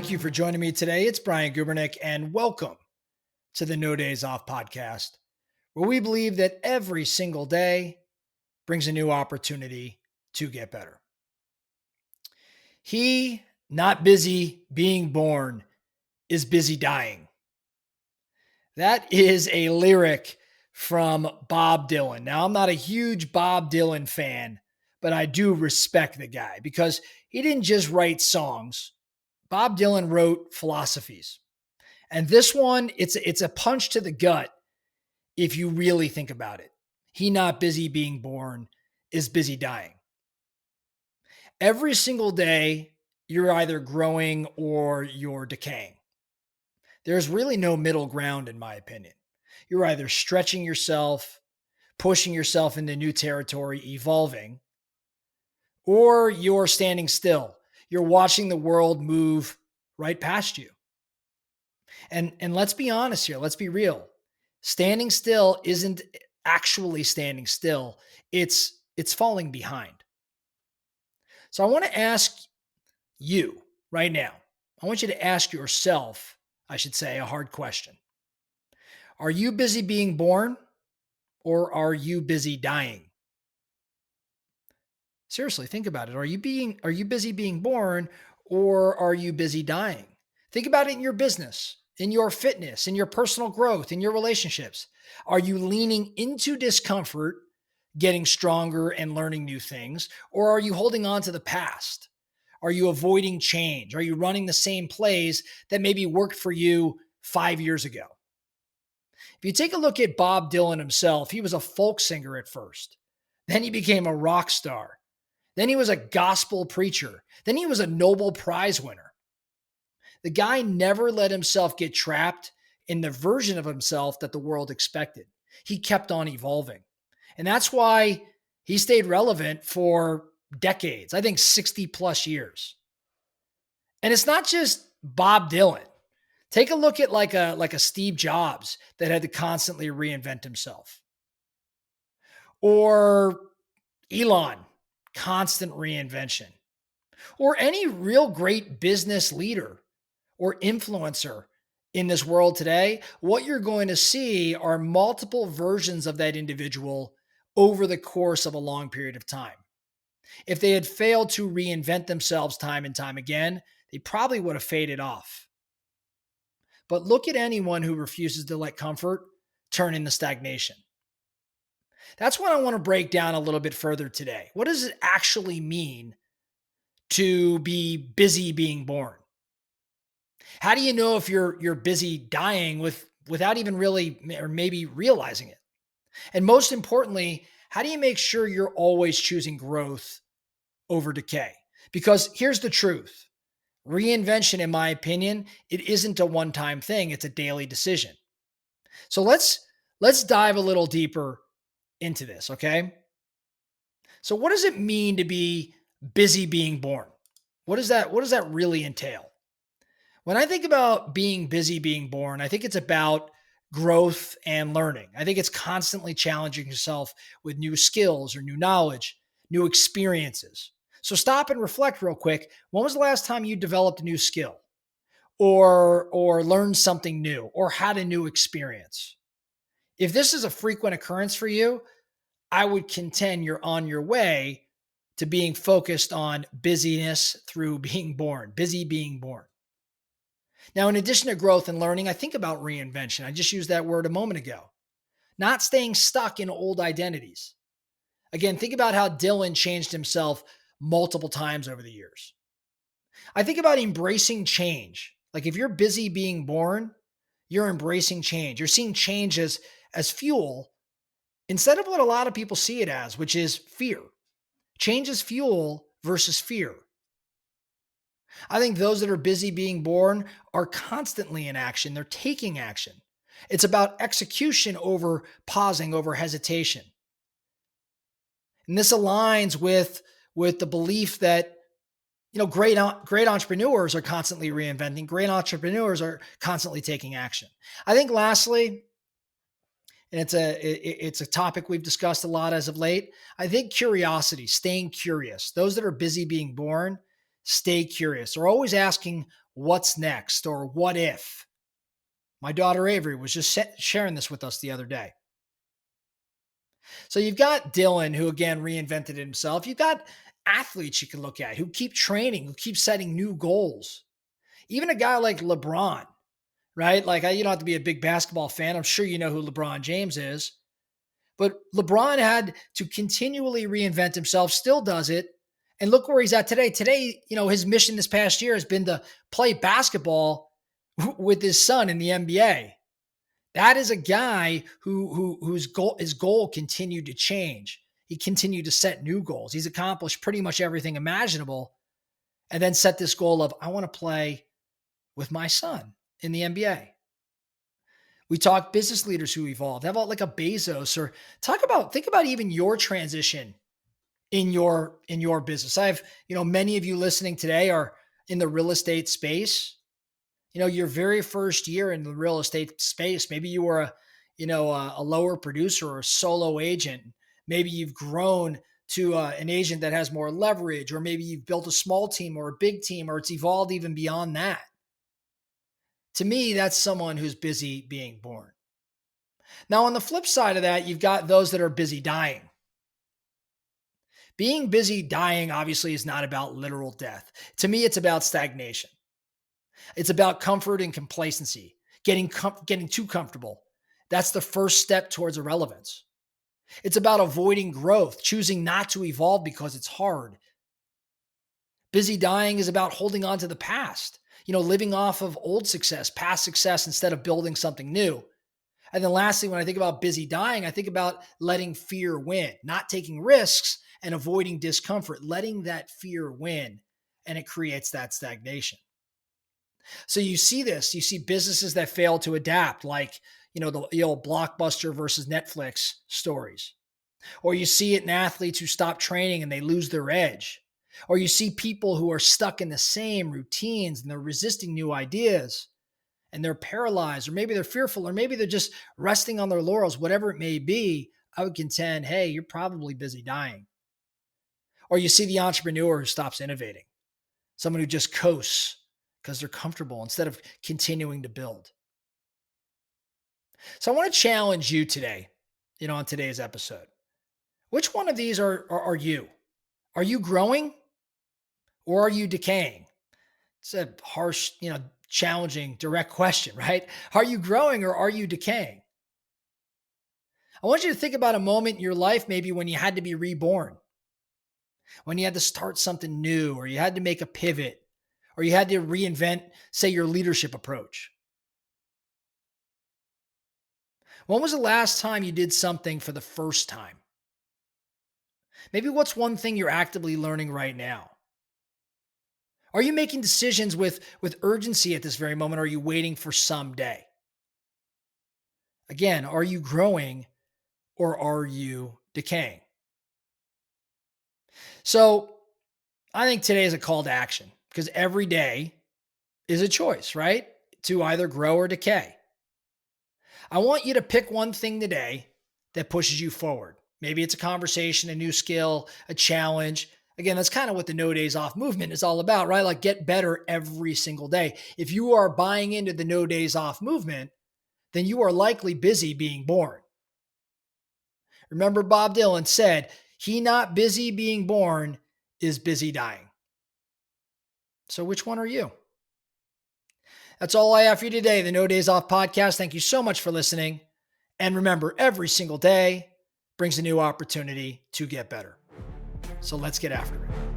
Thank you for joining me today. It's Brian Gubernick, and welcome to the No Days Off podcast, where we believe that every single day brings a new opportunity to get better. He, not busy being born, is busy dying. That is a lyric from Bob Dylan. Now, I'm not a huge Bob Dylan fan, but I do respect the guy because he didn't just write songs. Bob Dylan wrote philosophies. And this one, it's a punch to the gut if you really think about it. He not busy being born is busy dying. Every single day, you're either growing or you're decaying. There's really no middle ground, in my opinion. You're either stretching yourself, pushing yourself into new territory, evolving, or you're standing still. You're watching the world move right past you. And let's be honest here. Let's be real. Standing still isn't actually standing still. It's falling behind. So I want to ask you right now. I want you to ask yourself, I should say, a hard question. Are you busy being born or are you busy dying? Seriously, think about it. Are you busy being born or are you busy dying? Think about it in your business, in your fitness, in your personal growth, in your relationships. Are you leaning into discomfort, getting stronger and learning new things, or are you holding on to the past? Are you avoiding change? Are you running the same plays that maybe worked for you 5 years ago? If you take a look at Bob Dylan himself, he was a folk singer at first. Then he became a rock star. Then he was a gospel preacher. Then he was a Nobel Prize winner. The guy never let himself get trapped in the version of himself that the world expected. He kept on evolving. And that's why he stayed relevant for decades, I think 60 plus years. And it's not just Bob Dylan. Take a look at like a Steve Jobs that had to constantly reinvent himself. Or Elon, constant reinvention. Or any real great business leader or influencer in this world today, what you're going to see are multiple versions of that individual over the course of a long period of time. If they had failed to reinvent themselves time and time again, they probably would have faded off. But look at anyone who refuses to let comfort turn into stagnation. That's what I want to break down a little bit further today. What does it actually mean to be busy being born? How do you know if you're busy dying without even really or maybe realizing it? And most importantly, how do you make sure you're always choosing growth over decay? Because here's the truth. Reinvention, in my opinion, it isn't a one-time thing. It's a daily decision. So let's dive a little deeper into this, okay? So what does it mean to be busy being born? What does that really entail? When I think about being busy being born, I think it's about growth and learning. I think it's constantly challenging yourself with new skills or new knowledge, new experiences. So stop and reflect real quick. When was the last time you developed a new skill or learned something new or had a new experience? If this is a frequent occurrence for you, I would contend you're on your way to being focused on busyness through being born, busy being born. Now, in addition to growth and learning, I think about reinvention. I just used that word a moment ago. Not staying stuck in old identities. Again, think about how Dylan changed himself multiple times over the years. I think about embracing change. Like if you're busy being born, you're embracing change. You're seeing change as fuel instead of what a lot of people see it as, which is fear. Change is fuel versus fear. I think those that are busy being born are constantly in action. They're taking action. It's about execution over pausing, over hesitation. And this aligns with the belief that, great entrepreneurs are constantly reinventing. Great entrepreneurs are constantly taking action. I think lastly, and it's a topic we've discussed a lot as of late, I think curiosity, staying curious. Those that are busy being born, stay curious. They're always asking, what's next or what if. My daughter Avery was just sharing this with us the other day. So you've got Dylan, who again reinvented himself. You've got athletes you can look at who keep training, who keep setting new goals. Even a guy like LeBron, right? Like, you don't have to be a big basketball fan. I'm sure you know who LeBron James is. But LeBron had to continually reinvent himself, still does it. And look where he's at today. Today, his mission this past year has been to play basketball with his son in the NBA. That is a guy whose goal continued to change. He continued to set new goals. He's accomplished pretty much everything imaginable, and then set this goal of, I want to play with my son in the NBA. We talk business leaders who evolved. How about like a Bezos, or think about even your transition in your business. I have, many of you listening today are in the real estate space. Your very first year in the real estate space, maybe you were a lower producer or a solo agent. Maybe you've grown to an agent that has more leverage, or maybe you've built a small team or a big team, or it's evolved even beyond that. To me, that's someone who's busy being born. Now, on the flip side of that, you've got those that are busy dying. Being busy dying obviously is not about literal death. To me, it's about stagnation. It's about comfort and complacency, getting too comfortable. That's the first step towards irrelevance. It's about avoiding growth, choosing not to evolve because it's hard. Busy dying is about holding on to the past, living off of old success, past success, instead of building something new. And then lastly, when I think about busy dying, I think about letting fear win, not taking risks and avoiding discomfort, letting that fear win, and it creates that stagnation. So you see businesses that fail to adapt, like, the old Blockbuster versus Netflix stories. Or you see it in athletes who stop training and they lose their edge. Or you see people who are stuck in the same routines and they're resisting new ideas and they're paralyzed, or maybe they're fearful, or maybe they're just resting on their laurels, whatever it may be. I would contend, hey, you're probably busy dying. Or you see the entrepreneur who stops innovating, someone who just coasts because they're comfortable instead of continuing to build. So I want to challenge you today, on today's episode. Which one of these are you? Are you growing or are you decaying? It's a harsh, challenging, direct question, right? Are you growing or are you decaying? I want you to think about a moment in your life, maybe when you had to be reborn, when you had to start something new, or you had to make a pivot, or you had to reinvent, say, your leadership approach. When was the last time you did something for the first time? Maybe what's one thing you're actively learning right now? Are you making decisions with urgency at this very moment? Or are you waiting for someday? Again, are you growing or are you decaying? So I think today is a call to action, because every day is a choice, right? To either grow or decay. I want you to pick one thing today that pushes you forward. Maybe it's a conversation, a new skill, a challenge. Again, that's kind of what the no days off movement is all about, right? Like, get better every single day. If you are buying into the no days off movement, then you are likely busy being born. Remember, Bob Dylan said, "He not busy being born is busy dying." So which one are you? That's all I have for you today, the No Days Off podcast. Thank you so much for listening. And remember, every single day brings a new opportunity to get better. So let's get after it.